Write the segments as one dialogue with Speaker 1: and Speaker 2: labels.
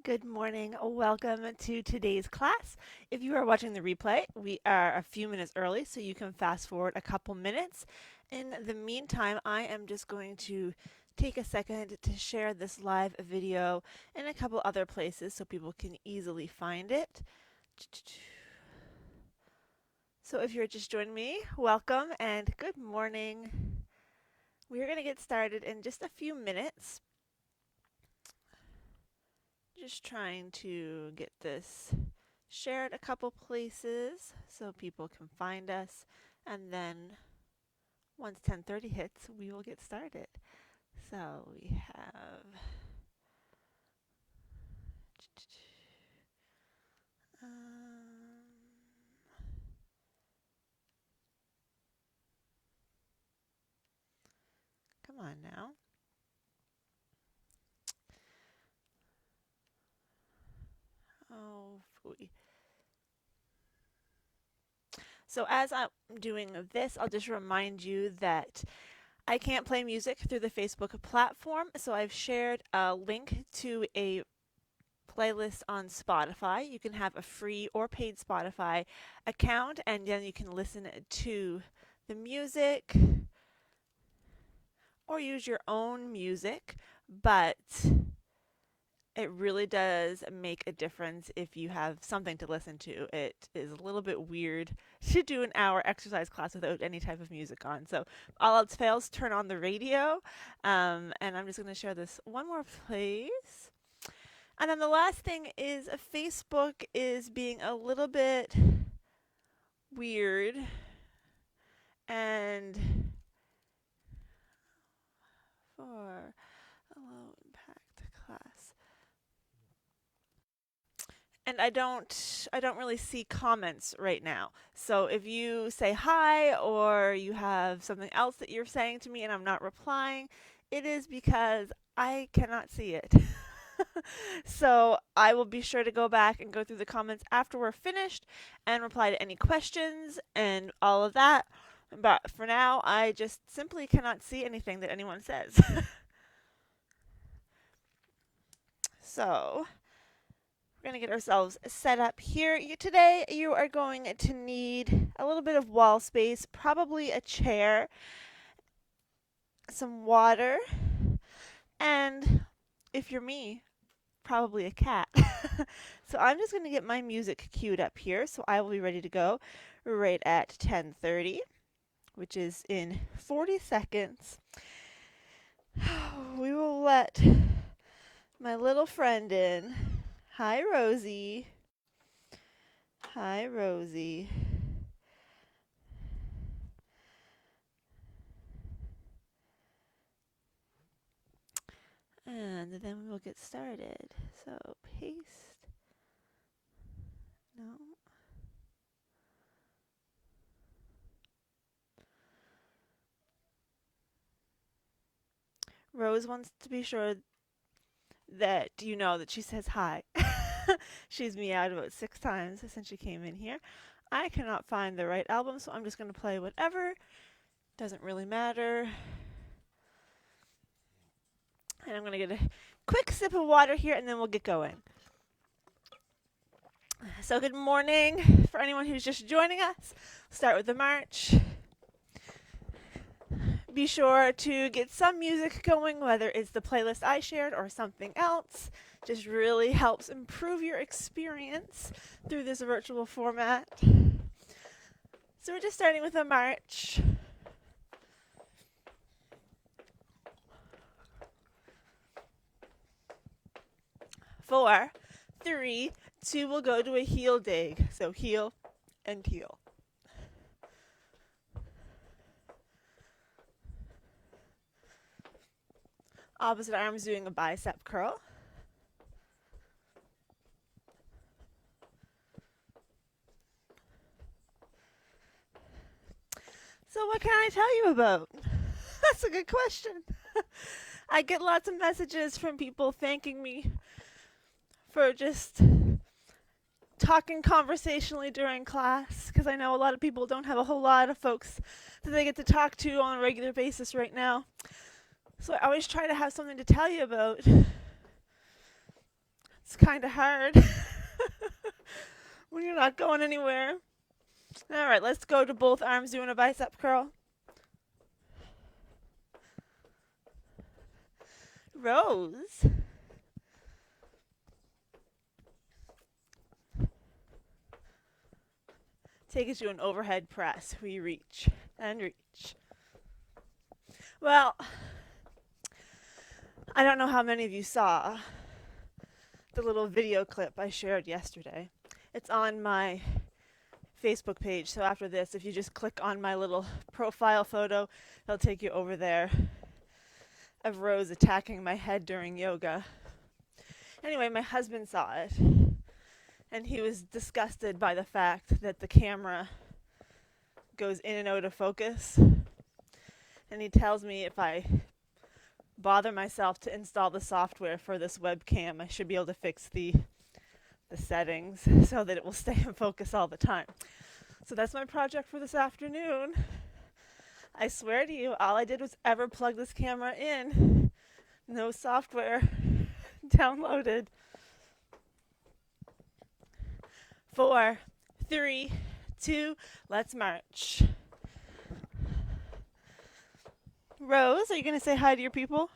Speaker 1: Good morning. Welcome to today's class. If you are watching the replay, we are a few minutes early, so you can fast forward a couple minutes. In the meantime, I am just going to take a second to share this live video in a couple other places so people can easily find it. So if you're just joining me, welcome and good morning. We're going to get started in just a few minutes. Just trying to get this shared a couple places so people can find us, and then once 10:30 hits, we will get started. So we have come on now. Oh, phooey. So as I'm doing this, I'll just remind you that I can't play music through the Facebook platform, so I've shared a link to a playlist on Spotify. You can have a free or paid Spotify account, and then you can listen to the music or use your own music, but it really does make a difference if you have something to listen to. It is a little bit weird to do an hour exercise class without any type of music on. So all else fails, turn on the radio. And I'm just going to share this one more place. And then the last thing is Facebook is being a little bit weird and for a low impact class. And I don't really see comments right now. So if you say hi or you have something else that you're saying to me and I'm not replying, it is because I cannot see it. So I will be sure to go back and go through the comments after we're finished and reply to any questions and all of that. But for now, I just simply cannot see anything that anyone says. So we're going to get ourselves set up here. Today you are going to need a little bit of wall space, probably a chair, some water, and if you're me, probably a cat. So I'm just going to get my music queued up here, so I will be ready to go right at 10:30, which is in 40 seconds. We will let my little friend in. Hi, Rosie. Hi, Rosie. And then we will get started. So paste. No. Rose wants to be sure that you know that she says hi. She's meowed about 6 times since she came in here. I cannot find the right album, so I'm just going to play whatever. Doesn't really matter. And I'm going to get a quick sip of water here, and then we'll get going. So good morning for anyone who's just joining us. Start with the march. Be sure to get some music going, whether it's the playlist I shared or something else. Just really helps improve your experience through this virtual format. So we're just starting with a march. 4, 3, 2, we'll go to a heel dig. So heel and heel. Opposite arm is doing a bicep curl. So what can I tell you about? That's a good question. I get lots of messages from people thanking me for just talking conversationally during class, because I know a lot of people don't have a whole lot of folks that they get to talk to on a regular basis right now. So I always try to have something to tell you about. It's kind of hard when you're not going anywhere. All right, let's go to both arms doing a bicep curl. Rose. Take it to an overhead press where you reach and reach. Well, I don't know how many of you saw the little video clip I shared yesterday. It's on my Facebook page, so after this, if you just click on my little profile photo, it'll take you over there of Rose attacking my head during yoga. Anyway, my husband saw it, and he was disgusted by the fact that the camera goes in and out of focus. And he tells me if I bother myself to install the software for this webcam, I should be able to fix the settings so that it will stay in focus all the time. So that's my project for this afternoon. I swear to you, all I did was ever plug this camera in. No software downloaded. 4, 3, 2, let's march. Rose, are you going to say hi to your people?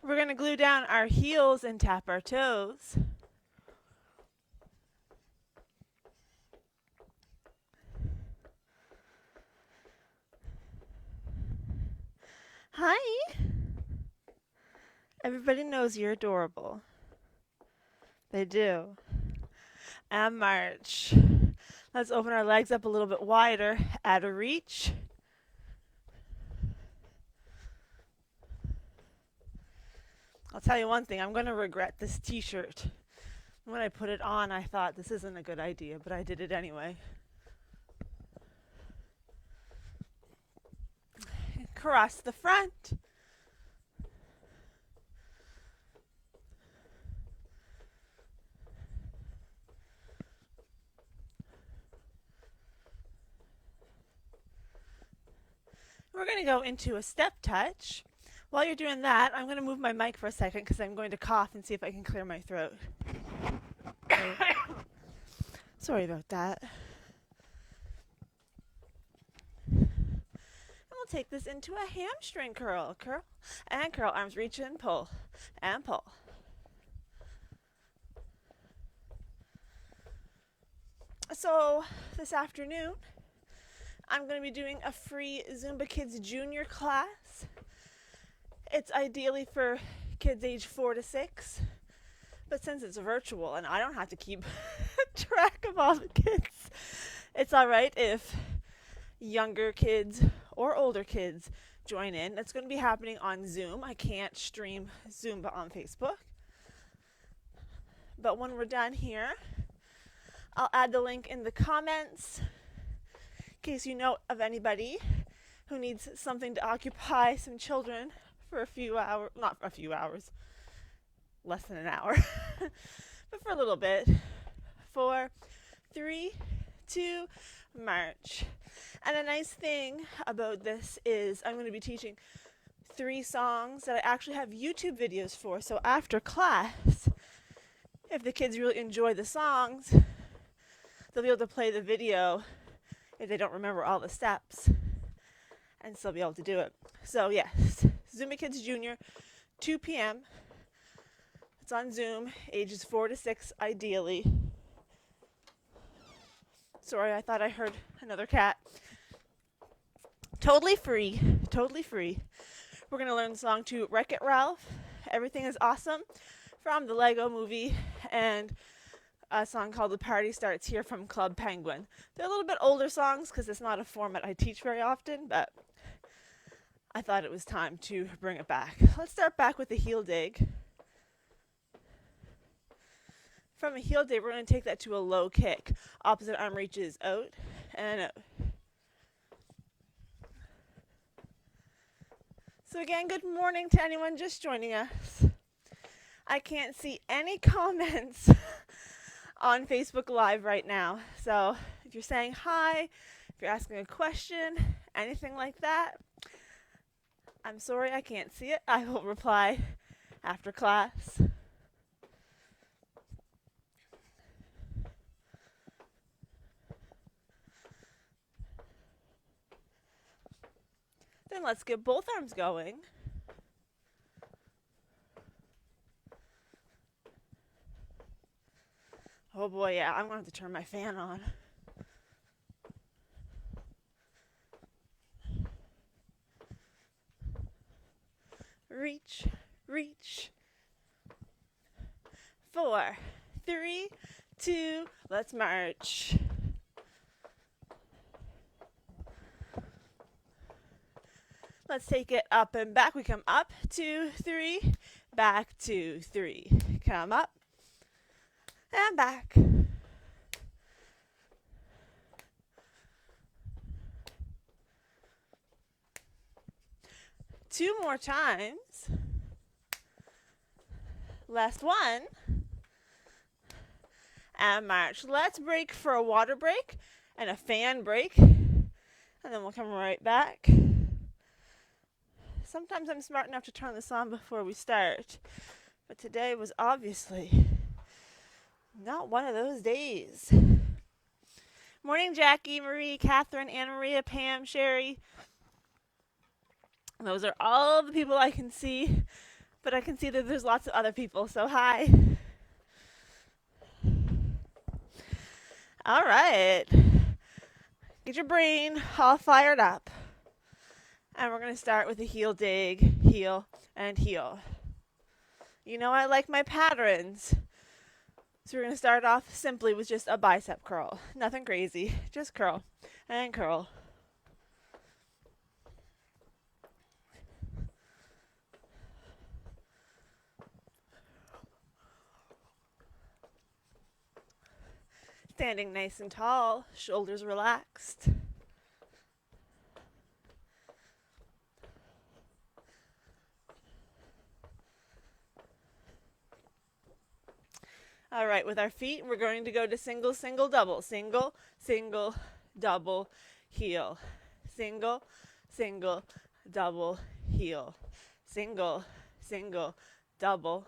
Speaker 1: We're going to glue down our heels and tap our toes. Hi. Everybody knows you're adorable. They do. And march. Let's open our legs up a little bit wider. Add a reach. I'll tell you one thing, I'm going to regret this t-shirt. When I put it on, I thought this isn't a good idea, but I did it anyway. Cross the front. We're going to go into a step touch. While you're doing that, I'm going to move my mic for a second because I'm going to cough and see if I can clear my throat. Sorry about that. And we'll take this into a hamstring curl. Curl and curl. Arms reach and pull. And pull. So this afternoon, I'm going to be doing a free Zumba Kids Junior class. It's ideally for kids age 4 to 6, but since it's virtual and I don't have to keep track of all the kids, it's all right if younger kids or older kids join in. It's going to be happening on Zoom. I can't stream Zumba on Facebook, but when we're done here, I'll add the link in the comments in case you know of anybody who needs something to occupy some children for a few hours, not a few hours, less than an hour, but for a little bit. 4, 3, 2, march. And a nice thing about this is I'm going to be teaching 3 songs that I actually have YouTube videos for. So after class, if the kids really enjoy the songs, they'll be able to play the video if they don't remember all the steps and still be able to do it. So yes, Zumba Kids Junior, 2 p.m. It's on Zoom, ages 4 to 6 ideally. Sorry, I thought I heard another cat. Totally free, totally free. We're going to learn the song to Wreck-It Ralph, Everything is Awesome, from the Lego Movie, and a song called The Party Starts Here from Club Penguin. They're a little bit older songs because it's not a format I teach very often, but I thought it was time to bring it back. Let's start back with the heel dig. From a heel dig, we're going to take that to a low kick. Opposite arm reaches out and out. So again, good morning to anyone just joining us. I can't see any comments on Facebook Live right now. So if you're saying hi, if you're asking a question, anything like that, I'm sorry I can't see it. I will reply after class. Then let's get both arms going. Oh boy, yeah, I'm going to have to turn my fan on. Reach, reach. 4, 3, 2, let's march. Let's take it up and back. We come up, 2, 3, back, 2, 3. Come up and back. Two more times. Last one. And march. Let's break for a water break and a fan break. And then we'll come right back. Sometimes I'm smart enough to turn this on before we start. But today was obviously not one of those days. Morning, Jackie, Marie, Catherine, Anna Maria, Pam, Sherry. Those are all the people I can see. But I can see that there's lots of other people, so hi. All right. Get your brain all fired up. And we're going to start with a heel dig, heel, and heel. You know I like my patterns. So we're going to start off simply with just a bicep curl. Nothing crazy, just curl and curl. Standing nice and tall, shoulders relaxed. All right, with our feet, we're going to go to single, single, double. Single, single, double, heel. Single, single, double, heel. Single, single, double.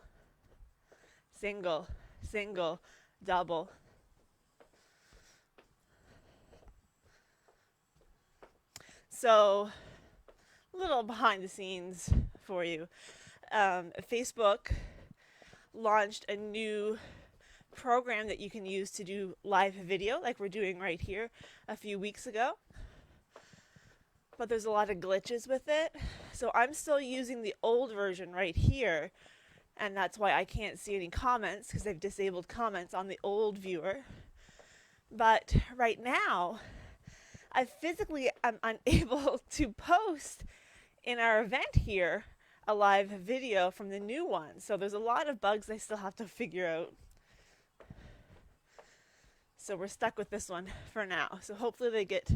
Speaker 1: Single, single, double. So, a little behind the scenes for you. Facebook launched a new program that you can use to do live video like we're doing right here a few weeks ago. But there's a lot of glitches with it. So I'm still using the old version right here. And that's why I can't see any comments because they've disabled comments on the old viewer. But right now, I physically am unable to post in our event here a live video from the new one. So there's a lot of bugs I still have to figure out. So we're stuck with this one for now. So hopefully they get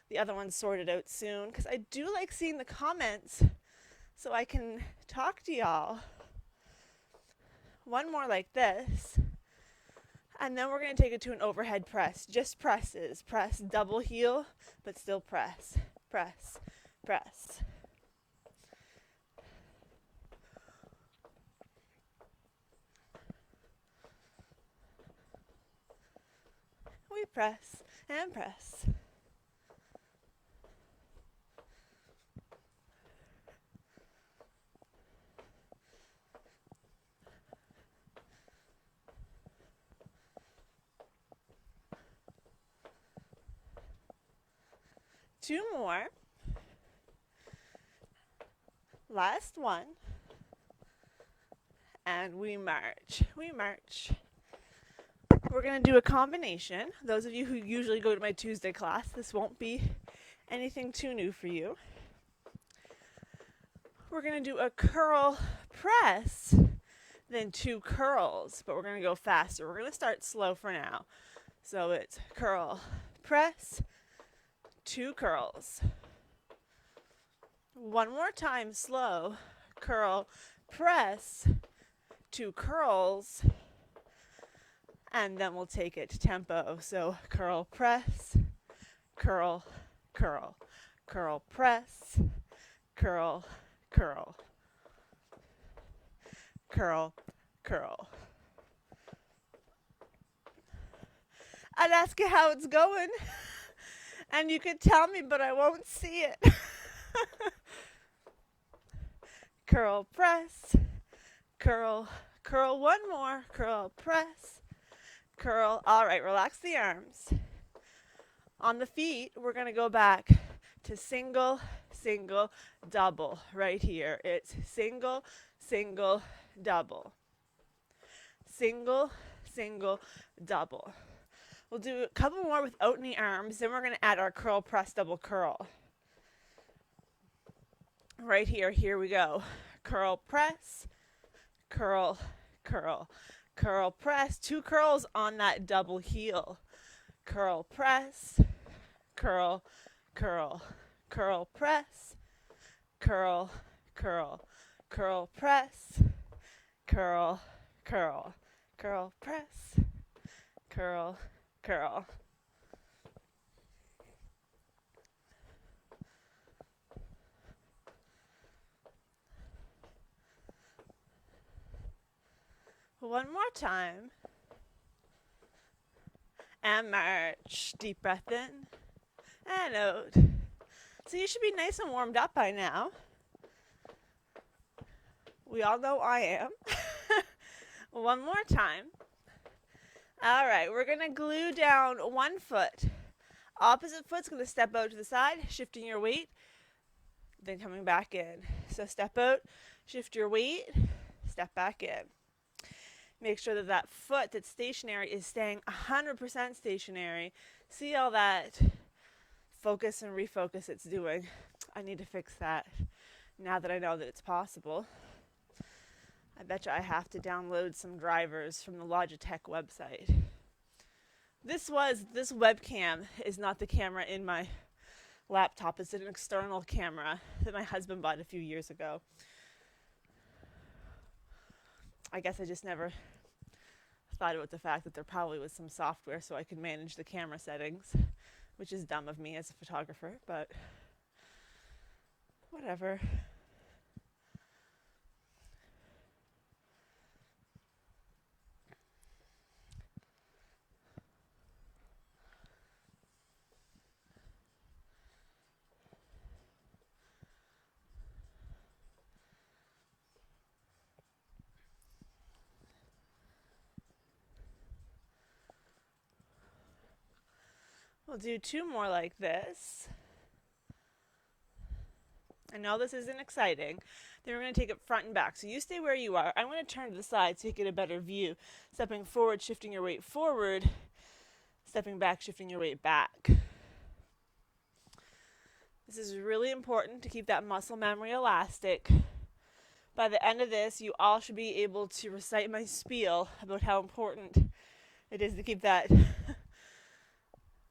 Speaker 1: the other one sorted out soon because I do like seeing the comments so I can talk to y'all. One more like this. And then we're going to take it to an overhead press. Just presses. Press double heel, but still press. Press. Press. We press and press. Two more. Last one. And we march. We march. We're going to do a combination. Those of you who usually go to my Tuesday class, this won't be anything too new for you. We're going to do a curl press, then 2 curls, but we're going to go faster. We're going to start slow for now. So it's curl, press, 2 curls. One more time, slow. Curl, press, 2 curls. And then we'll take it to tempo. So curl, press, curl, curl, curl, press, curl, curl, curl, curl. I'd ask you how it's going, and you could tell me, but I won't see it. Curl, press, curl, curl, one more, curl, press, curl. All right, relax the arms. On the feet, we're going to go back to single, single, double right here. It's single, single, double. Single, single, double. We'll do a couple more without any arms, then we're going to add our curl, press, double, curl. Right here, here we go. Curl, press, curl, curl, curl, press. 2 curls on that double heel. Curl, press, curl, curl, curl, press, curl, curl, curl, press, curl, curl, curl, press, curl, curl. One more time. And march. Deep breath in and out. So you should be nice and warmed up by now. We all know I am. One more time. All right, we're going to glue down one foot. Opposite foot's going to step out to the side, shifting your weight, then coming back in. So step out, shift your weight, step back in. Make sure that that foot that's stationary is staying 100% stationary. See all that focus and refocus it's doing. I need to fix that now that I know that it's possible. I bet you I have to download some drivers from the Logitech website. This webcam is not the camera in my laptop. It's an external camera that my husband bought a few years ago. I guess I just never thought about the fact that there probably was some software so I could manage the camera settings, which is dumb of me as a photographer, but whatever. We'll do 2 more like this. I know this isn't exciting. Then we're going to take it front and back. So you stay where you are. I'm going to turn to the side so you get a better view. Stepping forward, shifting your weight forward. Stepping back, shifting your weight back. This is really important to keep that muscle memory elastic. By the end of this, you all should be able to recite my spiel about how important it is to keep that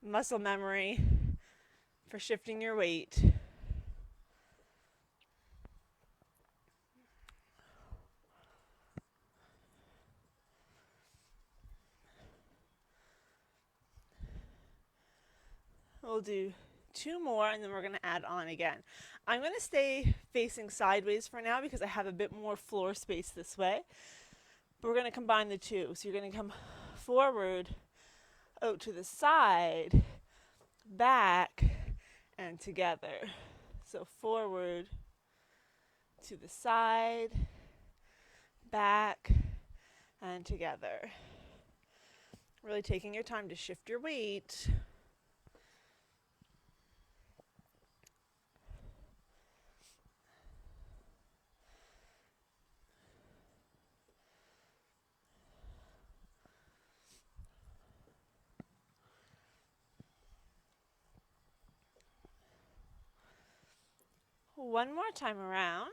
Speaker 1: muscle memory for shifting your weight. We'll do 2 more and then we're going to add on again. I'm going to stay facing sideways for now because I have a bit more floor space this way. But we're going to combine the 2. So you're going to come forward, out to the side, back, and together. So forward, to the side, back, and together. Really taking your time to shift your weight. One more time around.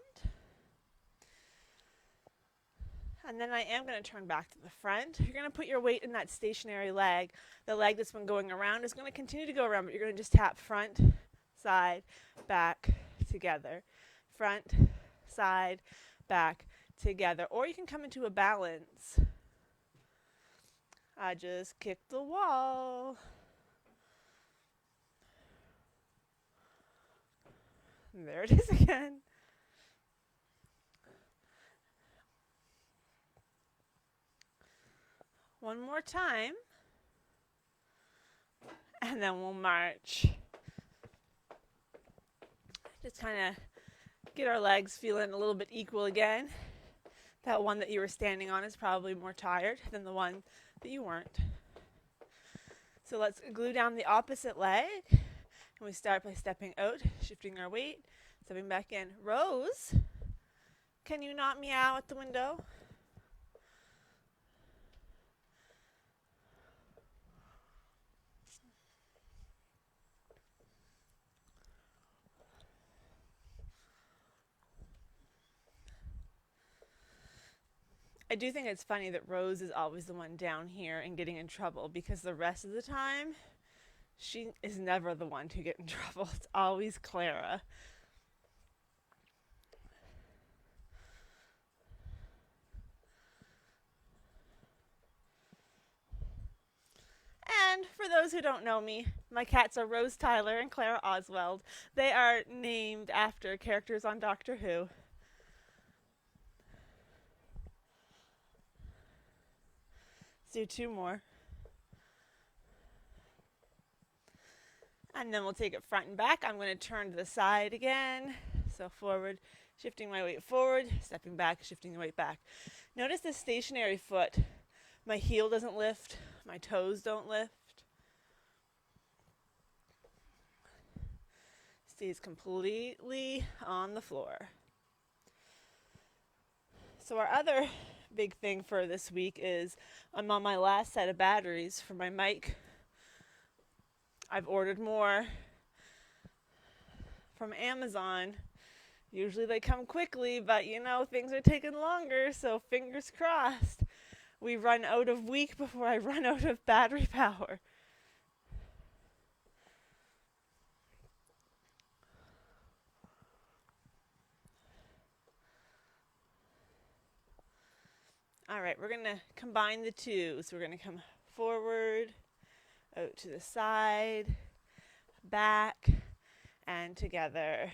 Speaker 1: And then I am going to turn back to the front. You're going to put your weight in that stationary leg. The leg that's been going around is going to continue to go around, but you're going to just tap front, side, back, together. Front, side, back, together. Or you can come into a balance. I just kicked the wall. And there it is again. one more time. And then we'll march. Just kind of get our legs feeling a little bit equal again. That one that you were standing on is probably more tired than the one that you weren't. So let's glue down the opposite leg. And we start by stepping out, shifting our weight, stepping back in. Rose, can you not meow at the window? I do think it's funny that Rose is always the one down here and getting in trouble, because the rest of the time, she is never the one to get in trouble. It's always Clara. And for those who don't know me, my cats are Rose Tyler and Clara Oswald. They are named after characters on Doctor Who. Let's do two more. And then we'll take it front and back. I'm going to turn to the side again. So forward, shifting my weight forward, stepping back, shifting the weight back. Notice the stationary foot. My heel doesn't lift. My toes don't lift. Stays completely on the floor. So our other big thing for this week is I'm on my last set of batteries for my mic. I've ordered more from Amazon. Usually they come quickly, but you know, things are taking longer, so fingers crossed. We run out of week before I run out of battery power. All right, we're going to combine the two. So we're going to come forward, out to the side, back, and together.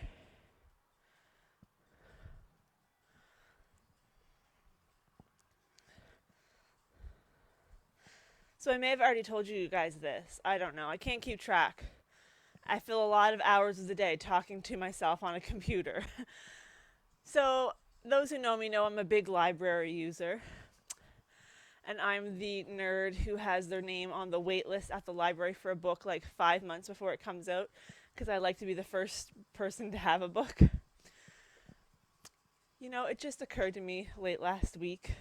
Speaker 1: So I may have already told you guys this. I don't know. I can't keep track. I fill a lot of hours of the day talking to myself on a computer. So those who know me know I'm a big library user. And I'm the nerd who has their name on the wait list at the library for a book like 5 months before it comes out, because I like to be the first person to have a book. You know, it just occurred to me late last week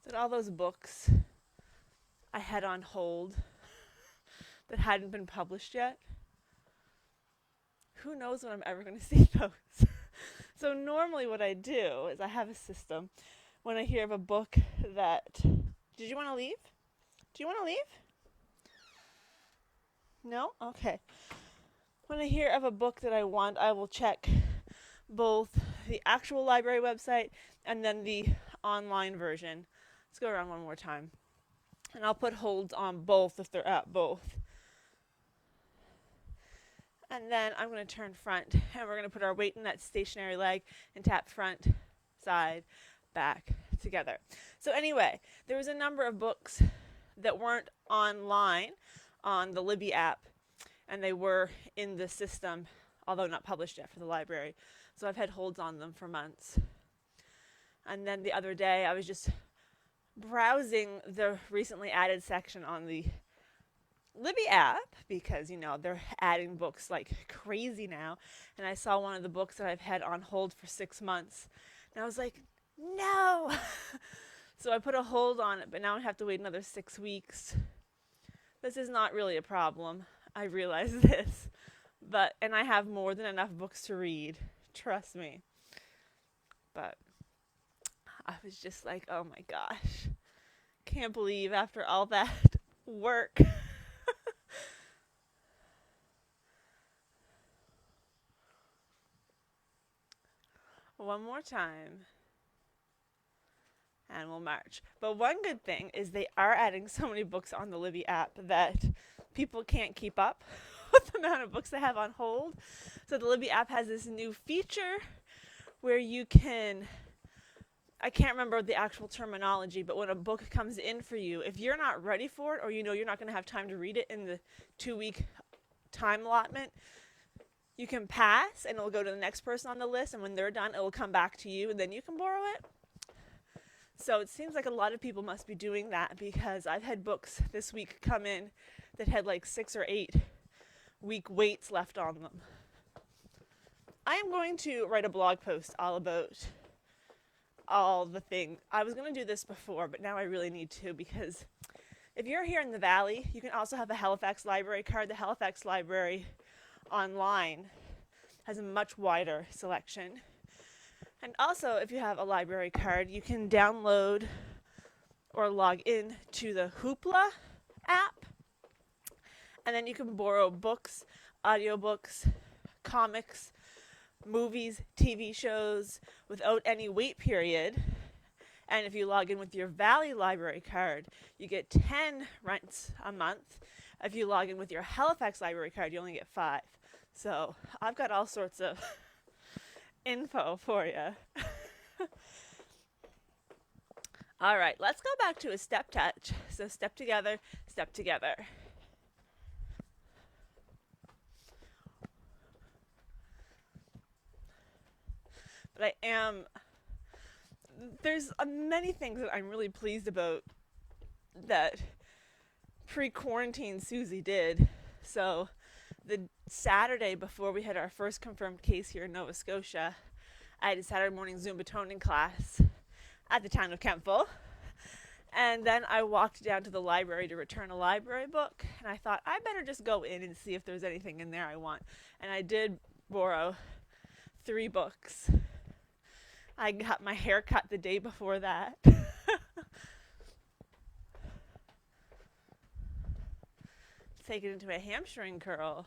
Speaker 1: that all those books I had on hold that hadn't been published yet, who knows when I'm ever going to see those. So normally what I do is I have a system. When I hear of a book that... Did you want to leave? Do you want to leave? No? Okay. When I hear of a book that I want, I will check both the actual library website and then the online version. Let's go around one more time. And I'll put holds on both if they're at both. And then I'm going to turn front, and we're going to put our weight in that stationary leg and tap front, side, back, together. So anyway, there was a number of books that weren't online on the Libby app, and they were in the system, although not published yet for the library. So I've had holds on them for months. And then the other day, I was just browsing the recently added section on the Libby app, because, you know, they're adding books like crazy now. And I saw one of the books that I've had on hold for 6 months. And I was like, no! So I put a hold on it, but now I have to wait another 6 weeks. This is not really a problem. I realize this. And I have more than enough books to read. Trust me. But I was just like, oh my gosh. Can't believe after all that work. One more time. And we'll march. But one good thing is they are adding so many books on the Libby app that people can't keep up with the amount of books they have on hold. So the Libby app has this new feature where you can I can't remember the actual terminology, but when a book comes in for you, if you're not ready for it or you know you're not going to have time to read it in the 2 week time allotment, you can pass and it'll go to the next person on the list, and when they're done, it will come back to you and then you can borrow it. So it seems like a lot of people must be doing that, because I've had books this week come in that had like 6 or 8 week waits left on them. I am going to write a blog post all about all the things. I was going to do this before, but now I really need to, because if you're here in the Valley, you can also have a Halifax Library card. The Halifax Library online has a much wider selection. And also, if you have a library card, you can download or log in to the Hoopla app, and then you can borrow books, audiobooks, comics, movies, TV shows without any wait period. And if you log in with your Valley Library card, you get 10 rents a month. If you log in with your Halifax Library card, you only get 5. So I've got all sorts of info for you. All right, let's go back to a step touch. So step together, step together. But there's many things that I'm really pleased about that pre-quarantine Susie did. So the Saturday before we had our first confirmed case here in Nova Scotia, I had a Saturday morning Zumba toning class at the town of Kemptville. And then I walked down to the library to return a library book. And I thought, I better just go in and see if there's anything in there I want. And I did borrow 3 books. I got my hair cut the day before that. Take it into a hamstring curl.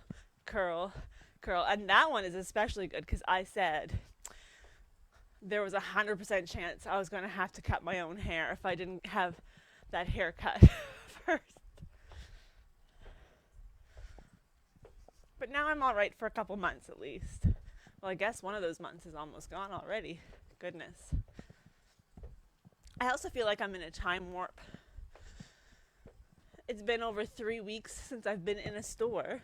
Speaker 1: And that one is especially good because I said there was 100% chance I was going to have to cut my own hair if I didn't have that haircut first. But now I'm all right for a couple months at least. Well, I guess one of those months is almost gone already. Goodness. I also feel like I'm in a time warp. It's been over 3 weeks since I've been in a store.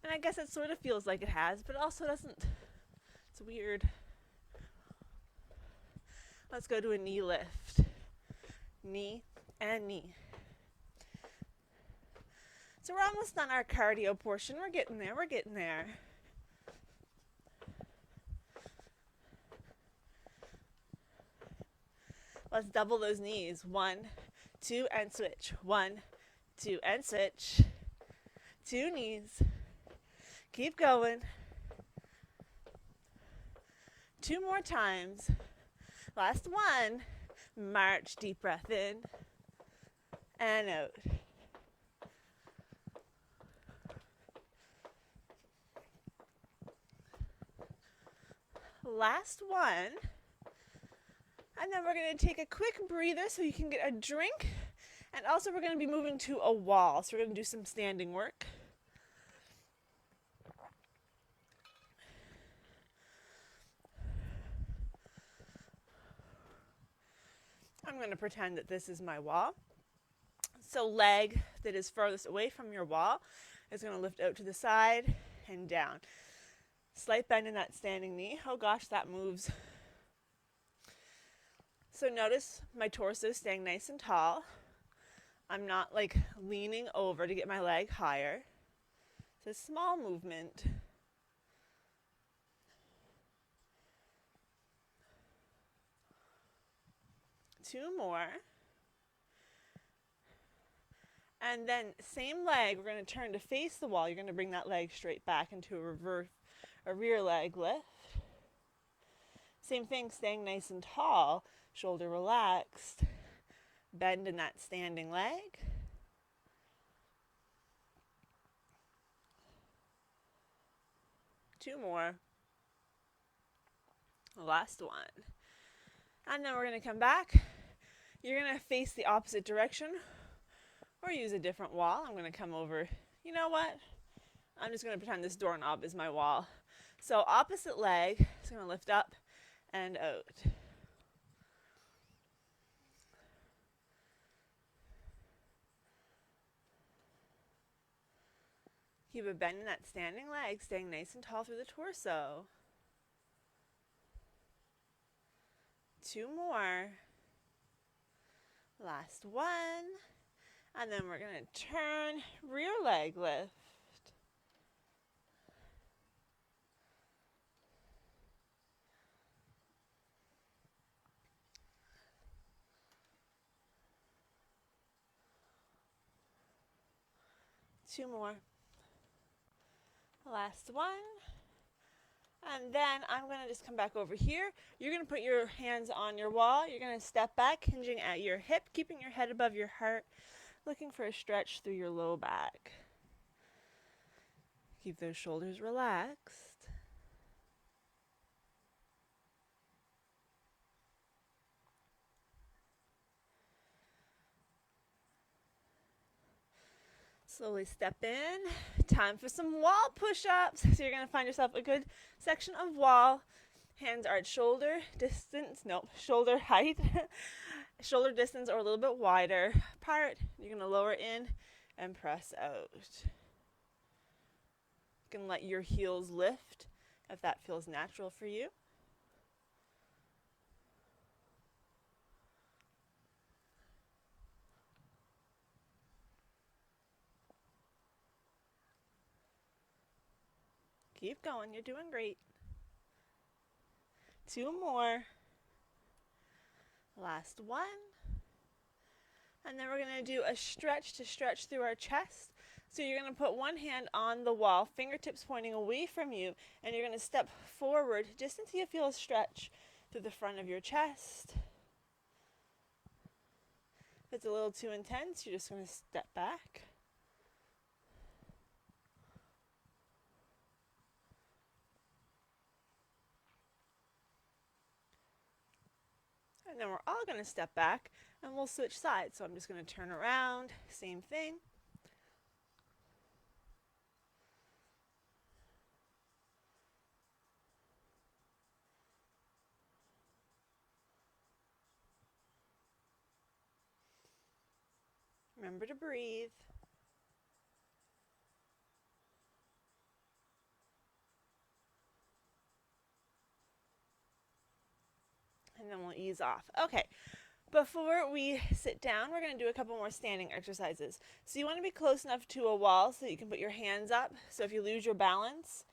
Speaker 1: And I guess it sort of feels like it has, but also doesn't. It's weird. Let's go to a knee lift. Knee and knee. So we're almost done our cardio portion. We're getting there. Let's double those knees. 1, 2, and switch. 1, 2, and switch. 2 knees. Keep going. 2 more times. Last one. March, deep breath in and out. Last one. And then we're going to take a quick breather so you can get a drink. And also we're going to be moving to a wall. So we're going to do some standing work. I'm going to pretend that this is my wall. So leg that is furthest away from your wall is going to lift out to the side and down. Slight bend in that standing knee. Oh gosh, that moves. So notice my torso staying nice and tall. I'm not like leaning over to get my leg higher. It's a small movement. Two more. And then same leg, we're going to turn to face the wall. You're going to bring that leg straight back into a rear leg lift. Same thing, staying nice and tall, shoulder relaxed, bend in that standing leg. Two more. Last one. And then we're going to come back. You're going to face the opposite direction or use a different wall. I'm going to come over. You know what? I'm just going to pretend this doorknob is my wall. So opposite leg is going to lift up and out. Keep a bend in that standing leg, staying nice and tall through the torso. 2 more. Last one. And then we're going to turn, rear leg lift. Two more. Last one. And then I'm going to just come back over here. You're going to put your hands on your wall. You're going to step back, hinging at your hip, keeping your head above your heart, looking for a stretch through your low back. Keep those shoulders relaxed. Slowly step in. Time for some wall push-ups. So you're going to find yourself a good section of wall. Hands are at shoulder distance, shoulder height, shoulder distance or a little bit wider apart. You're going to lower in and press out. You can let your heels lift if that feels natural for you. Keep going, you're doing great. 2 more. Last one. And then we're going to do a stretch to stretch through our chest. So you're going to put one hand on the wall, fingertips pointing away from you, and you're going to step forward just until you feel a stretch through the front of your chest. If it's a little too intense, you're just going to step back. And then we're all going to step back and we'll switch sides. So I'm just going to turn around, same thing. Remember to breathe. And then we'll ease off. Okay, before we sit down, we're going to do a couple more standing exercises. So you want to be close enough to a wall so that you can put your hands up. So if you lose your balance,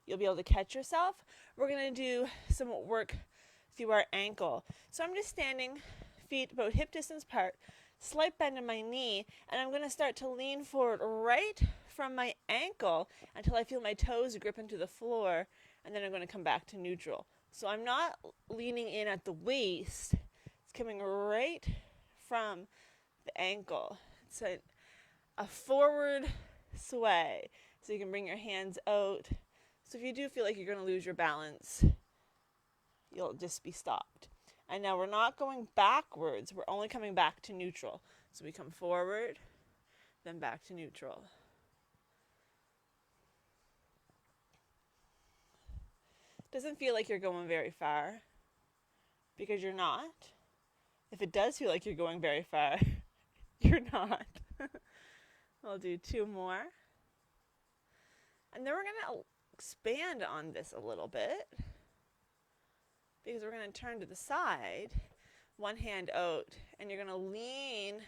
Speaker 1: you'll be able to catch yourself. We're going to do some work through our ankle. So I'm just standing, feet about hip distance apart, slight bend in my knee, and I'm going to start to lean forward right from my ankle until I feel my toes grip into the floor, and then I'm going to come back to neutral. So I'm not leaning in at the waist. It's coming right from the ankle. It's a forward sway. So you can bring your hands out. So if you do feel like you're going to lose your balance, you'll just be stopped. And now we're not going backwards. We're only coming back to neutral. So we come forward, then back to neutral. Doesn't feel like you're going very far because you're not. If it does feel like you're going very far, you're not. I'll do 2 more. And then we're going to expand on this a little bit because we're going to turn to the side, one hand out, and you're going to lean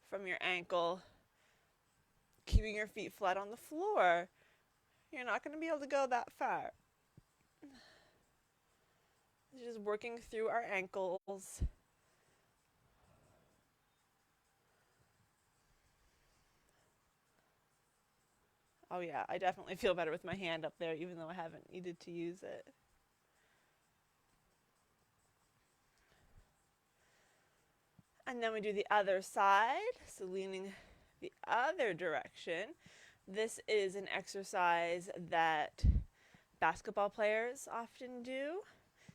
Speaker 1: from your ankle, keeping your feet flat on the floor. You're not going to be able to go that far. Just working through our ankles. Oh yeah, I definitely feel better with my hand up there, even though I haven't needed to use it. And then we do the other side, so leaning the other direction. This is an exercise that basketball players often do,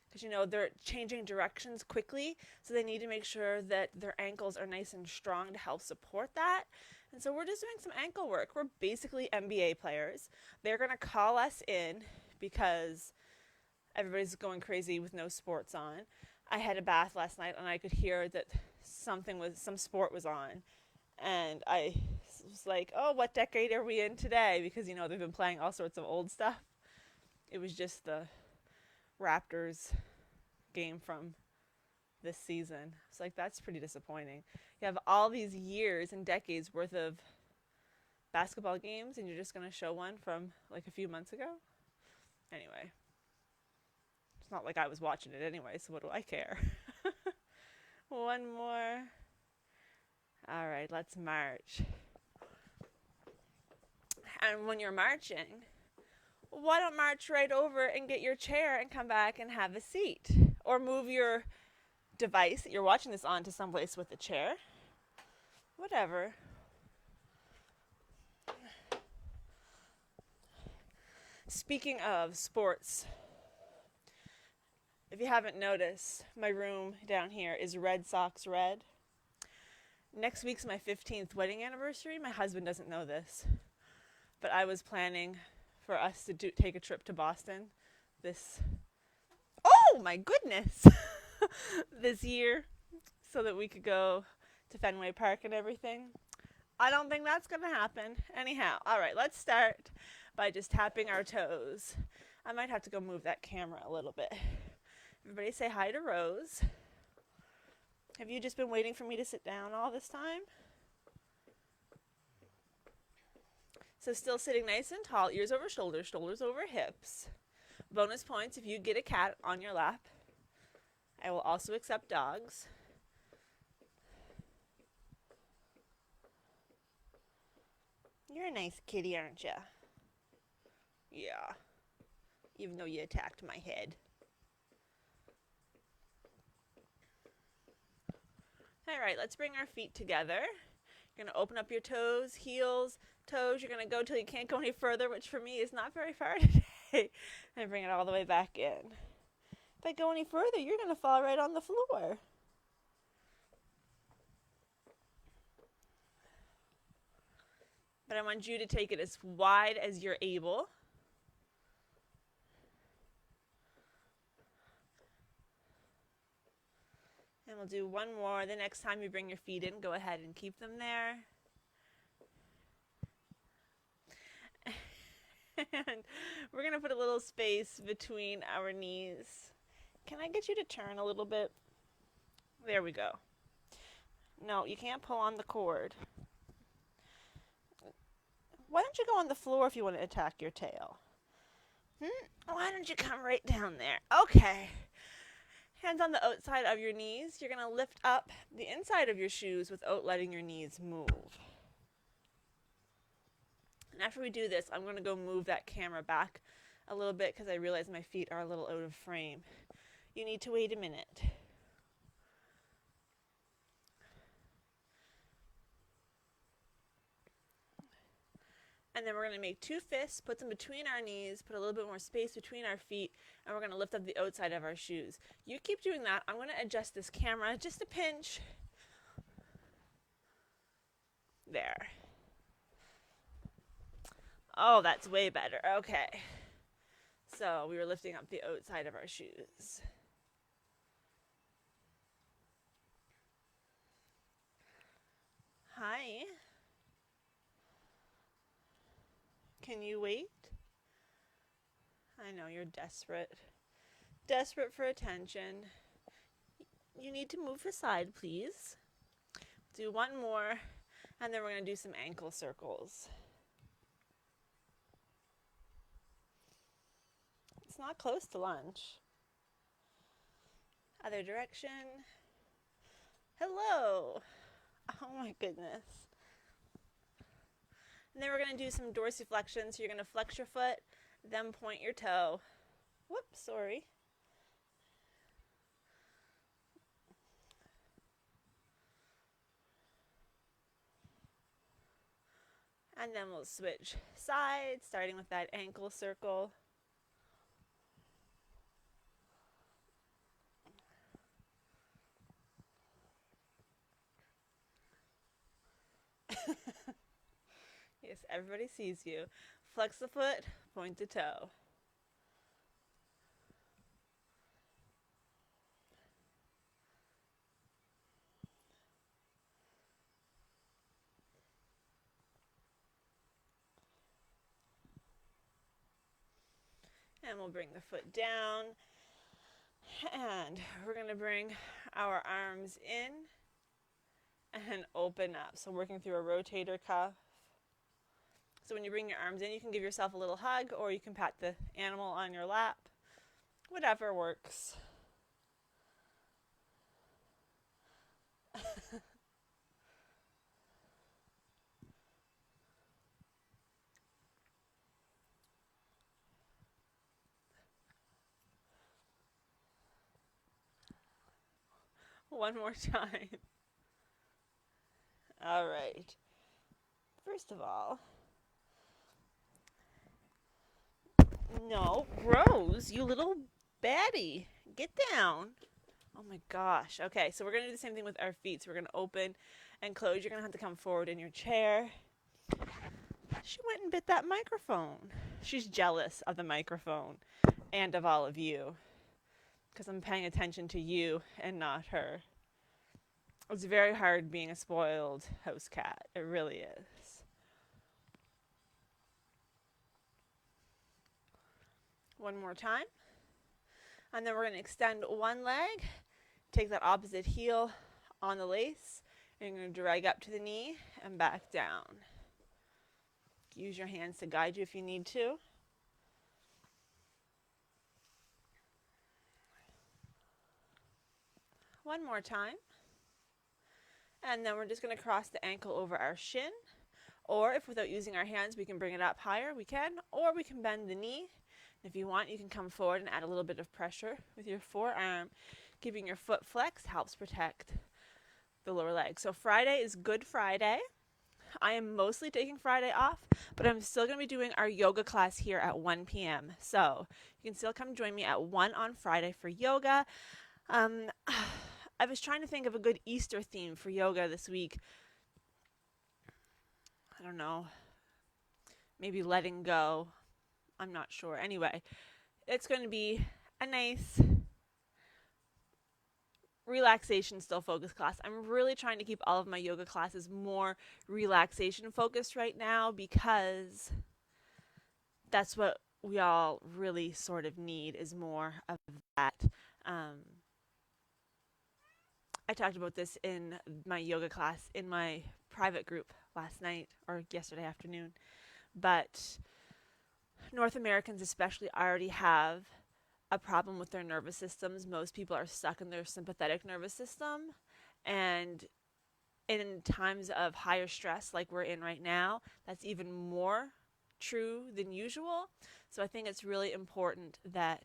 Speaker 1: because they're changing directions quickly, so they need to make sure that their ankles are nice and strong to help support that. And so we're just doing some ankle work. We're basically NBA players. They're going to call us in because everybody's going crazy with no sports on. I had a bath last night and I could hear that some sport was on, and I was like, oh, what decade are we in today? Because, they've been playing all sorts of old stuff. It was just the Raptors game from this season. It's like, that's pretty disappointing. You have all these years and decades worth of basketball games, and you're just going to show one from like a few months ago? Anyway, it's not like I was watching it anyway, so what do I care? One more. All right, let's march. And when you're marching, why don't march right over and get your chair and come back and have a seat? Or move your device that you're watching this on to someplace with a chair. Whatever. Speaking of sports, if you haven't noticed, my room down here is Red Sox red. Next week's my 15th wedding anniversary. My husband doesn't know this, but I was planning for us to take a trip to Boston oh my goodness, this year, so that we could go to Fenway Park and everything. I don't think that's going to happen. Anyhow, all right, let's start by just tapping our toes. I might have to go move that camera a little bit. Everybody say hi to Rose. Have you just been waiting for me to sit down all this time? So still sitting nice and tall, ears over shoulders, shoulders over hips. Bonus points if you get a cat on your lap. I will also accept dogs. You're a nice kitty, aren't you? Yeah. Even though you attacked my head. All right, let's bring our feet together. You're going to open up your toes, heels, toes. You're going to go till you can't go any further, which for me is not very far today. And bring it all the way back in. If I go any further, you're going to fall right on the floor. But I want you to take it as wide as you're able. And we'll do one more. The next time you bring your feet in, go ahead and keep them there. And we're going to put a little space between our knees. Can I get you to turn a little bit? There we go. No, you can't pull on the cord. Why don't you go on the floor if you want to attack your tail? Why don't you come right down there? Okay. Hands on the outside of your knees. You're going to lift up the inside of your shoes without letting your knees move. And after we do this, I'm going to go move that camera back a little bit because I realize my feet are a little out of frame. You need to wait a minute. And then we're going to make two fists, put them between our knees, put a little bit more space between our feet, and we're going to lift up the outside of our shoes. You keep doing that. I'm going to adjust this camera just a pinch. There. Oh, that's way better. Okay. So we were lifting up the outside of our shoes. Hi. Can you wait? I know you're desperate. Desperate for attention. You need to move aside, please. Do one more, and then we're going to do some ankle circles. It's not close to lunch. Other direction. Hello. Oh my goodness. And then we're going to do some dorsiflexion. So you're going to flex your foot, then point your toe. Whoops, sorry. And then we'll switch sides, starting with that ankle circle. Yes, everybody sees you. Flex the foot, point the toe. And we'll bring the foot down. And we're going to bring our arms in and open up. So working through a rotator cuff. So when you bring your arms in, you can give yourself a little hug, or you can pat the animal on your lap. Whatever works. One more time. All right. First of all, no, Rose, you little baddie, get down. Oh my gosh. Okay, so we're going to do the same thing with our feet. So we're going to open and close. You're going to have to come forward in your chair. She went and bit that microphone. She's jealous of the microphone and of all of you because I'm paying attention to you and not her. It's very hard being a spoiled house cat. It really is. One more time. And then we're going to extend one leg. Take that opposite heel on the lace. And you're going to drag up to the knee and back down. Use your hands to guide you if you need to. One more time. And then we're just going to cross the ankle over our shin. Or if without using our hands we can bring it up higher, we can. Or we can bend the knee. If you want, you can come forward and add a little bit of pressure with your forearm. Keeping your foot flexed helps protect the lower leg. So Friday is Good Friday. I am mostly taking Friday off, but I'm still going to be doing our yoga class here at 1 p.m. So you can still come join me at 1 on Friday for yoga. I was trying to think of a good Easter theme for yoga this week. I don't know. Maybe letting go. I'm not sure. Anyway, it's going to be a nice relaxation still focused class. I'm really trying to keep all of my yoga classes more relaxation focused right now because that's what we all really sort of need, is more of that. I talked about this in my yoga class in my private group last night or yesterday afternoon, but North Americans especially already have a problem with their nervous systems. Most people are stuck in their sympathetic nervous system, and in times of higher stress like we're in right now, that's even more true than usual. So I think it's really important that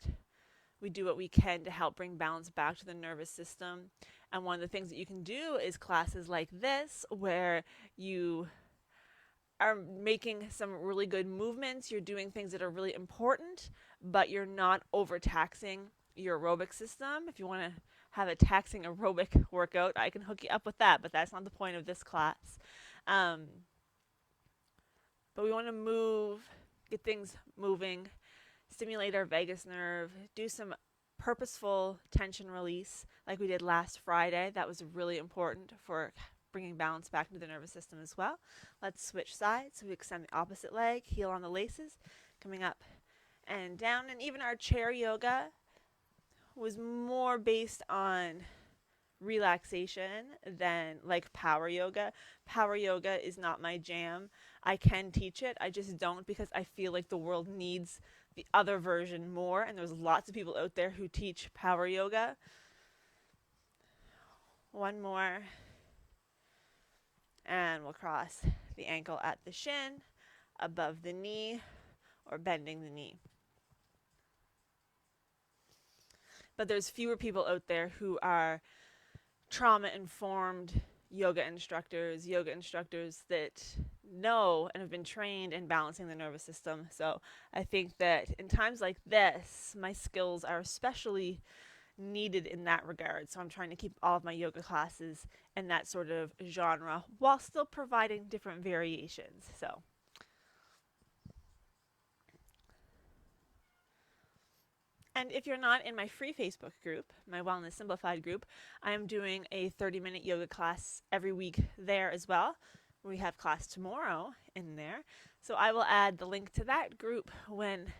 Speaker 1: we do what we can to help bring balance back to the nervous system. And one of the things that you can do is classes like this, where you are making some really good movements. You're doing things that are really important, but you're not overtaxing your aerobic system. If you want to have a taxing aerobic workout, I can hook you up with that, but that's not the point of this class. But we want to move, get things moving, stimulate our vagus nerve, do some purposeful tension release like we did last Friday. That was really important for bringing balance back into the nervous system as well. Let's switch sides. So we extend the opposite leg, heel on the laces, coming up and down. And even our chair yoga was more based on relaxation than like power yoga. Power yoga is not my jam. I can teach it. I just don't, because I feel like the world needs the other version more. And there's lots of people out there who teach power yoga. One more. And we'll cross the ankle at the shin, above the knee, or bending the knee. But there's fewer people out there who are trauma-informed yoga instructors that know and have been trained in balancing the nervous system. So I think that in times like this, my skills are especially needed in that regard. So I'm trying to keep all of my yoga classes in that sort of genre while still providing different variations. So and if you're not in my free Facebook group, my Wellness Simplified group, I am doing a 30-minute yoga class every week there as well. We have class tomorrow in there. So I will add the link to that group when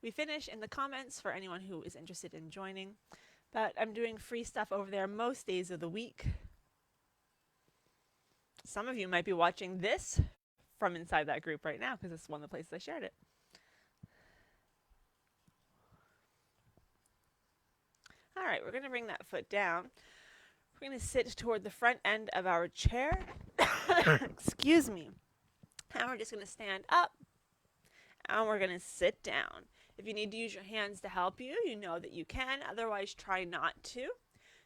Speaker 1: we finish in the comments for anyone who is interested in joining. But I'm doing free stuff over there most days of the week. Some of you might be watching this from inside that group right now because it's one of the places I shared it. All right, we're going to bring that foot down. We're going to sit toward the front end of our chair. Excuse me. And we're just going to stand up and we're going to sit down. If you need to use your hands to help you, you know that you can. Otherwise, try not to.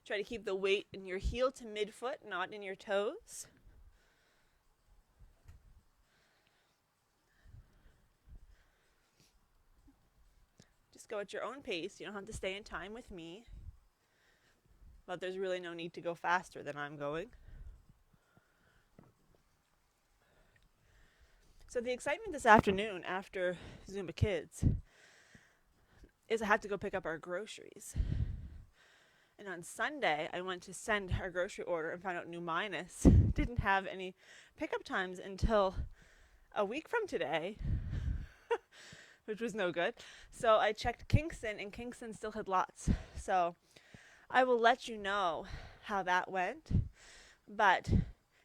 Speaker 1: Try to keep the weight in your heel to midfoot, not in your toes. Just go at your own pace. You don't have to stay in time with me. But there's really no need to go faster than I'm going. So the excitement this afternoon after Zumba Kids is I had to go pick up our groceries. And on Sunday, I went to send our grocery order and found out New Minas didn't have any pickup times until a week from today, which was no good. So I checked Kingston, and Kingston still had lots. So I will let you know how that went. But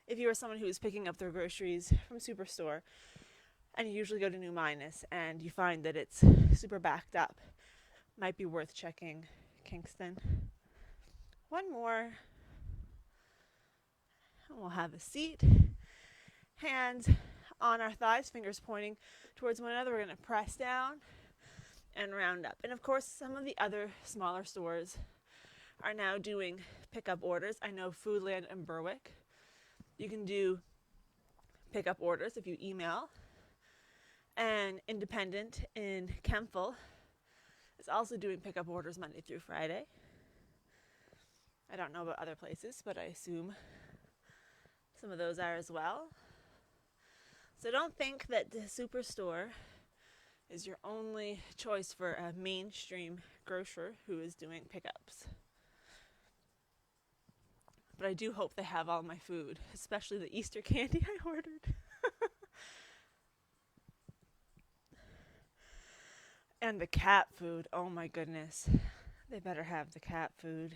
Speaker 1: if you are someone who is picking up their groceries from Superstore, and you usually go to New Minas and you find that it's super backed up, might be worth checking Kingston. One more. And we'll have a seat. Hands on our thighs, fingers pointing towards one another. We're going to press down and round up. And of course, some of the other smaller stores are now doing pickup orders. I know Foodland and Berwick. You can do pickup orders if you email. And Independent in Kempville is also doing pickup orders Monday through Friday. I don't know about other places, but I assume some of those are as well. So don't think that the Superstore is your only choice for a mainstream grocer who is doing pickups. But I do hope they have all my food, especially the Easter candy I ordered. And the cat food, oh my goodness. They better have the cat food.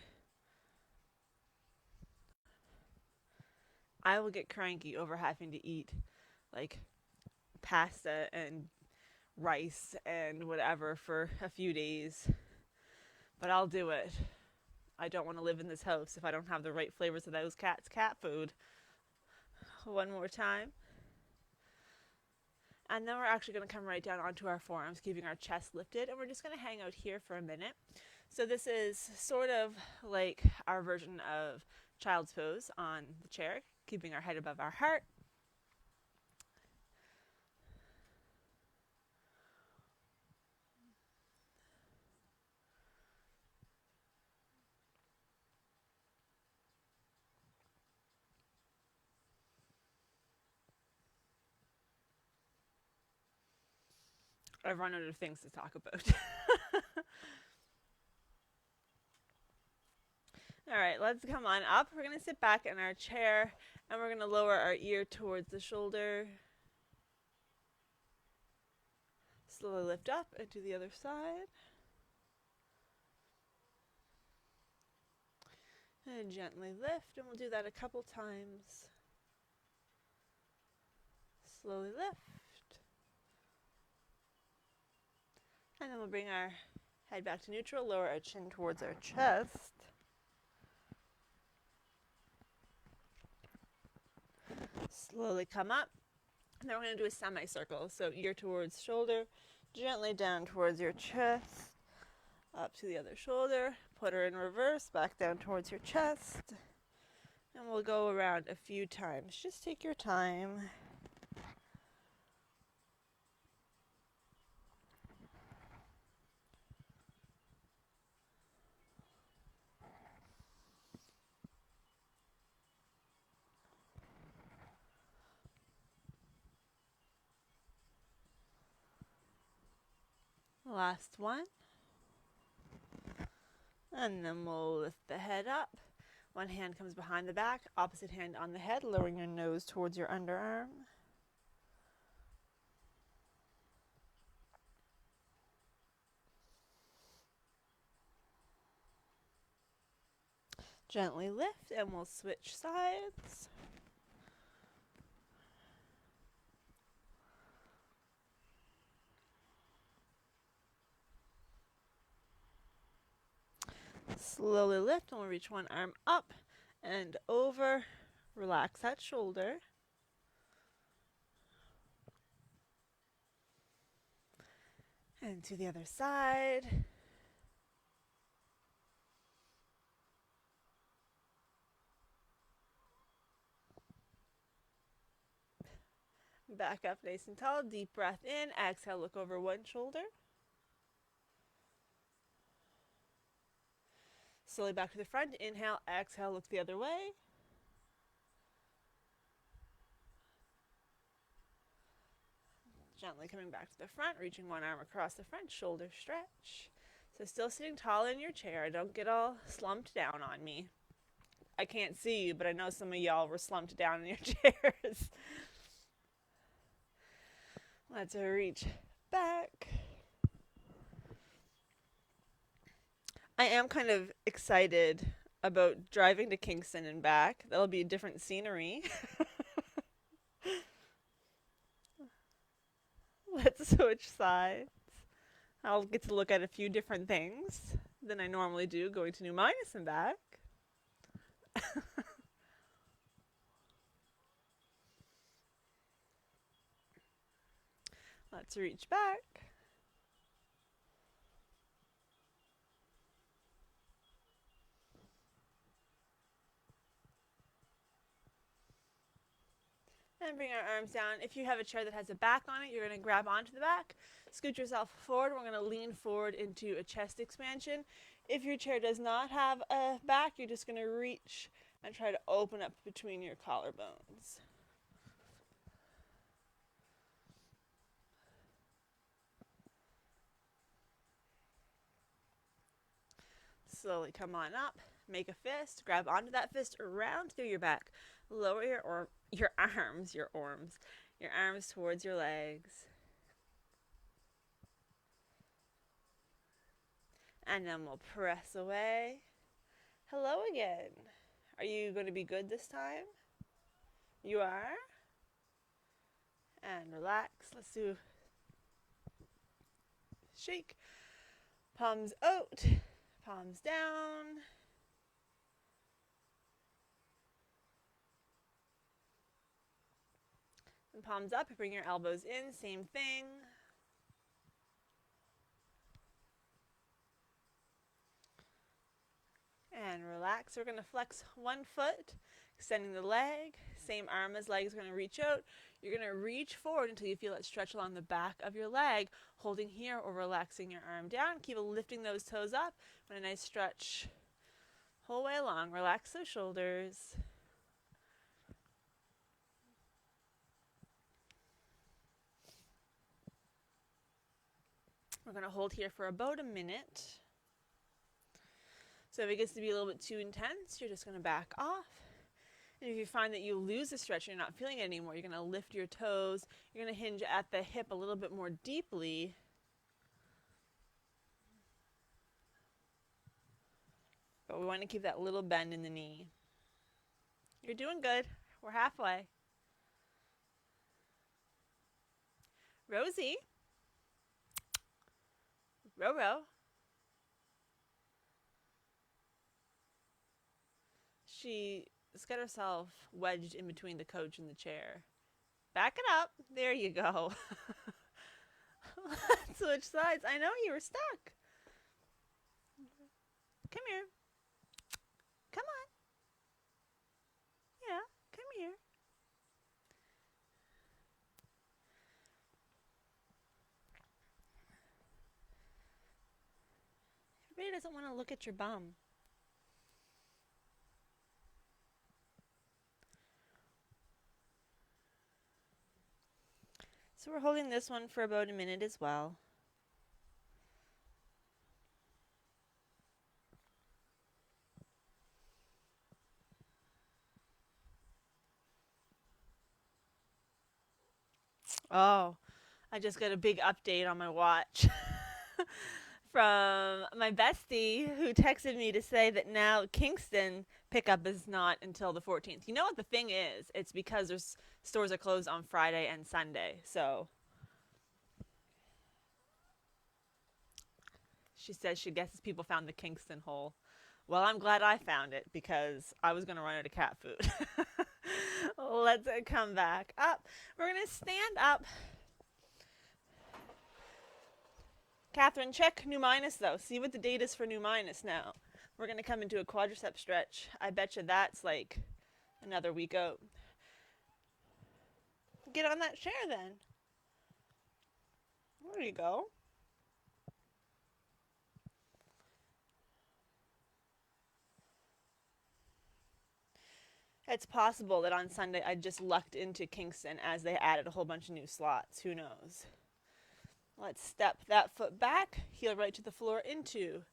Speaker 1: I will get cranky over having to eat like pasta and rice and whatever for a few days. But I'll do it. I don't want to live in this house if I don't have the right flavors of those cats' cat food. One more time. And then we're actually going to come right down onto our forearms, keeping our chest lifted. And we're just going to hang out here for a minute. So this is sort of like our version of child's pose on the chair, keeping our head above our heart. I've run out of things to talk about. All right, let's come on up. We're going to sit back in our chair and we're going to lower our ear towards the shoulder. Slowly lift up and to the other side. And gently lift, and we'll do that a couple times. Slowly lift. And then we'll bring our head back to neutral, lower our chin towards our chest. Slowly come up. And then we're going to do a semicircle. So ear towards shoulder, gently down towards your chest, up to the other shoulder. Put her in reverse, back down towards your chest. And we'll go around a few times. Just take your time. Last one. And then we'll lift the head up. One hand comes behind the back, opposite hand on the head, lowering your nose towards your underarm. Gently lift and we'll switch sides. Slowly lift and we'll reach one arm up and over. Relax that shoulder. And to the other side. Back up nice and tall. Deep breath in. Exhale, look over one shoulder. Slowly back to the front. Inhale, exhale, look the other way. Gently coming back to the front, reaching one arm across the front, shoulder stretch. So still sitting tall in your chair. Don't get all slumped down on me. I can't see you, but I know some of y'all were slumped down in your chairs. Let's reach back. I am kind of excited about driving to Kingston and back. That'll be a different scenery. Let's switch sides. I'll get to look at a few different things than I normally do going to New Minas and back. Let's reach back. And bring our arms down. If you have a chair that has a back on it, you're going to grab onto the back. Scoot yourself forward. We're going to lean forward into a chest expansion. If your chair does not have a back, you're just going to reach and try to open up between your collarbones. Slowly come on up. Make a fist. Grab onto that fist around through your back. Lower your arms towards your legs. And then we'll press away. Hello again. Are you going to be good this time? You are? And relax. Let's do shake. Palms out. Palms down. And palms up. Bring your elbows in. Same thing. And relax. We're going to flex one foot, extending the leg. Same arm as leg is going to reach out. You're going to reach forward until you feel it stretch along the back of your leg, holding here or relaxing your arm down. Keep lifting those toes up. And a nice stretch whole way along. Relax those shoulders. We're going to hold here for about a minute. So if it gets to be a little bit too intense, you're just going to back off. And if you find that you lose the stretch and you're not feeling it anymore, you're going to lift your toes. You're going to hinge at the hip a little bit more deeply. But we want to keep that little bend in the knee. You're doing good. We're halfway. Rosie. Ro-ro. She's got herself wedged in between the coach and the chair. Back it up. There you go. Switch sides. I know you were stuck. Come here. Come on. Yeah, come here. Everybody doesn't want to look at your bum. So we're holding this one for about a minute as well. Oh, I just got a big update on my watch. from my bestie who texted me to say that now Kingston pickup is not until the 14th. You know what the thing is? It's because there's stores are closed on Friday and Sunday. So she says she guesses people found the Kingston hole. Well, I'm glad I found it because I was going to run out of cat food. Let's come back up. We're going to stand up. Catherine, check new minus though. See what the date is for new minus now. We're going to come into a quadricep stretch. I bet you that's like another week out. Get on that chair then. There you go. It's possible that on Sunday I just lucked into Kingston as they added a whole bunch of new slots. Who knows? Let's step that foot back, heel right to the floor into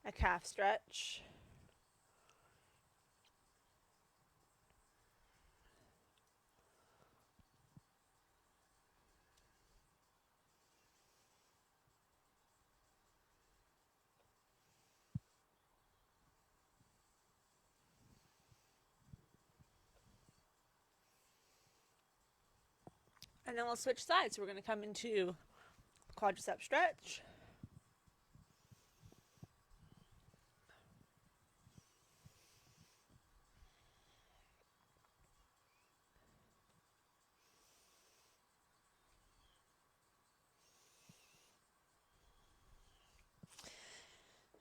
Speaker 1: a calf stretch. And then we'll switch sides. So we're going to come into quadricep stretch.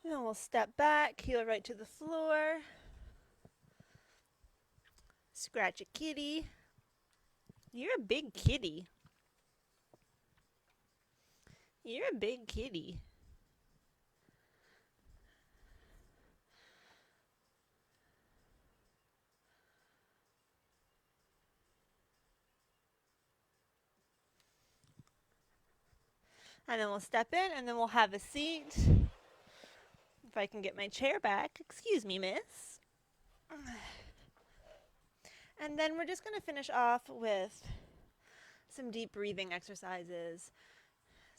Speaker 1: And then we'll step back, heel right to the floor. Scratch a kitty. You're a big kitty. You're a big kitty. And then we'll step in and then we'll have a seat. If I can get my chair back. Excuse me, miss. And then we're just going to finish off with some deep breathing exercises.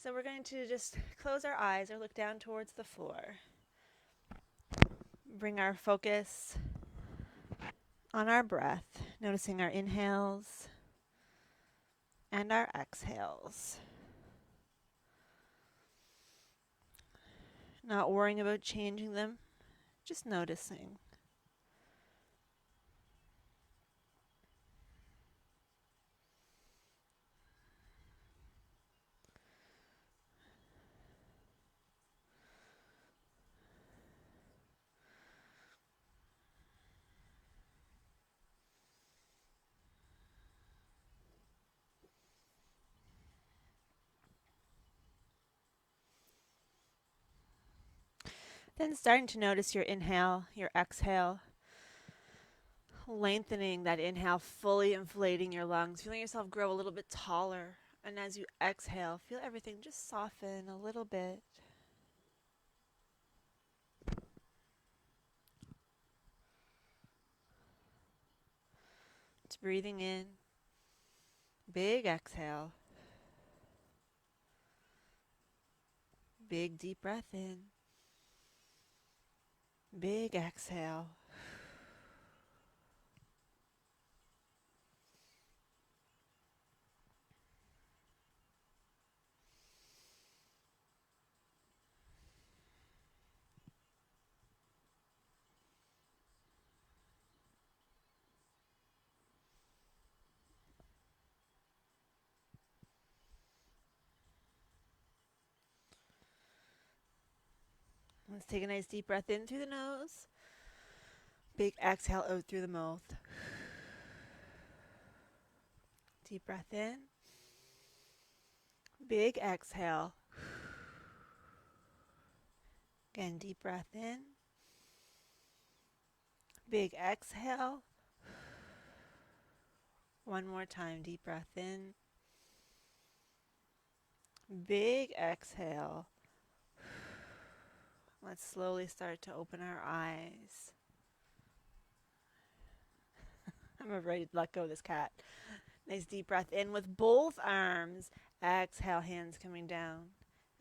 Speaker 1: So we're going to just close our eyes or look down towards the floor. Bring our focus on our breath, noticing our inhales and our exhales. Not worrying about changing them, just noticing. Then starting to notice your inhale, your exhale. Lengthening that inhale, fully inflating your lungs, feeling yourself grow a little bit taller. And as you exhale, feel everything just soften a little bit. It's breathing in. Big exhale. Big deep breath in. Big exhale. Let's take a nice deep breath in through the nose. Big exhale out through the mouth. Deep breath in. Big exhale. Again, deep breath in. Big exhale. One more time, deep breath in. Big exhale. Let's slowly start to open our eyes. I'm ready to let go of this cat. Nice deep breath in with both arms. Exhale, hands coming down.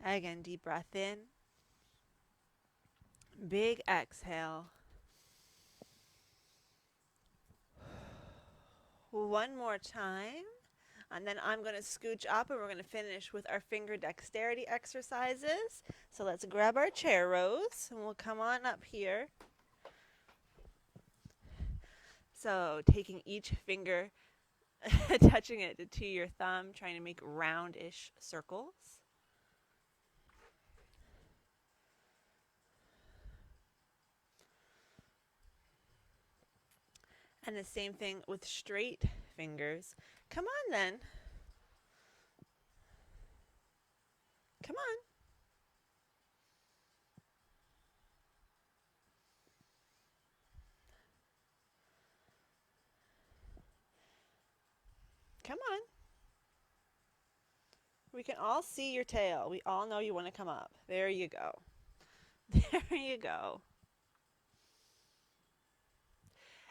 Speaker 1: Again, deep breath in. Big exhale. One more time. And then I'm going to scooch up and we're going to finish with our finger dexterity exercises. So let's grab our chair rows and we'll come on up here. So taking each finger, touching it to your thumb, trying to make roundish circles. And the same thing with straight fingers. Come on then. Come on. Come on. We can all see your tail. We all know you want to come up. There you go. There you go.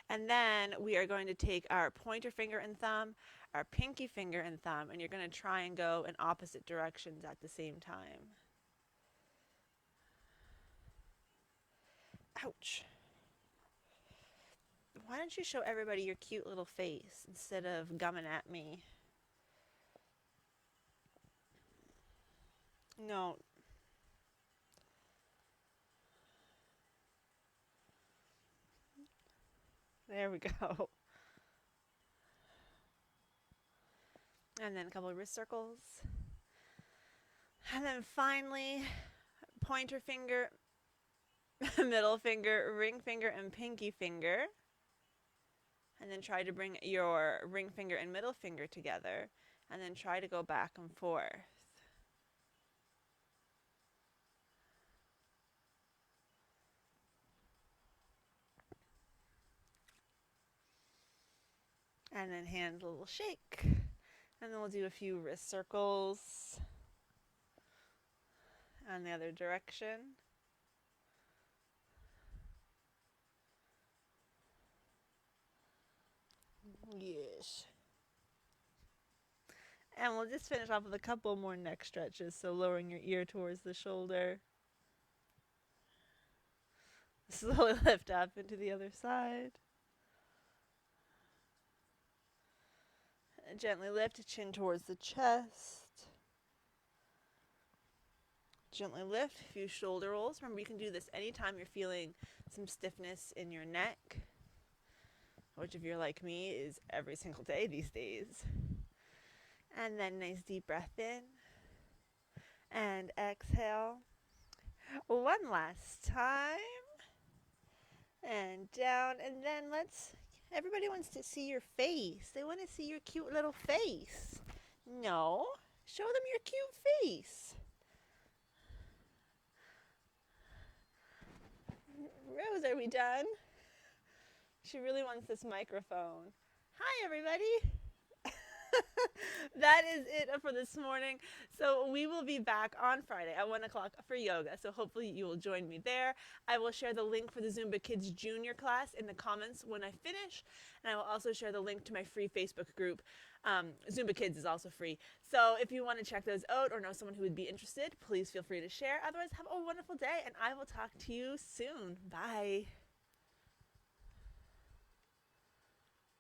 Speaker 1: And then we are going to take our pointer finger and thumb, our pinky finger and thumb, and you're going to try and go in opposite directions at the same time. Ouch. Why don't you show everybody your cute little face instead of gumming at me? No. There we go. And then a couple of wrist circles. And then finally, pointer finger, middle finger, ring finger, and pinky finger. And then try to bring your ring finger and middle finger together. And then try to go back and forth. And then hand a little shake. And then we'll do a few wrist circles. And the other direction. Yes. And we'll just finish off with a couple more neck stretches. So lowering your ear towards the shoulder. Slowly lift up into the other side. And gently lift, chin towards the chest. Gently lift, a few shoulder rolls. Remember, you can do this anytime you're feeling some stiffness in your neck, which if you're like me is every single day these days. And then nice deep breath in and exhale. One last time. And down, and then everybody wants to see your face. They want to see your cute little face. No, show them your cute face. Rose, are we done? She really wants this microphone. Hi, everybody. That is it for this morning. So we will be back on Friday at 1 o'clock for yoga. So hopefully you will join me there. I will share the link for the Zumba Kids Junior class in the comments when I finish. And I will also share the link to my free Facebook group. Zumba Kids is also free. So if you want to check those out or know someone who would be interested, please feel free to share. Otherwise, have a wonderful day and I will talk to you soon. Bye.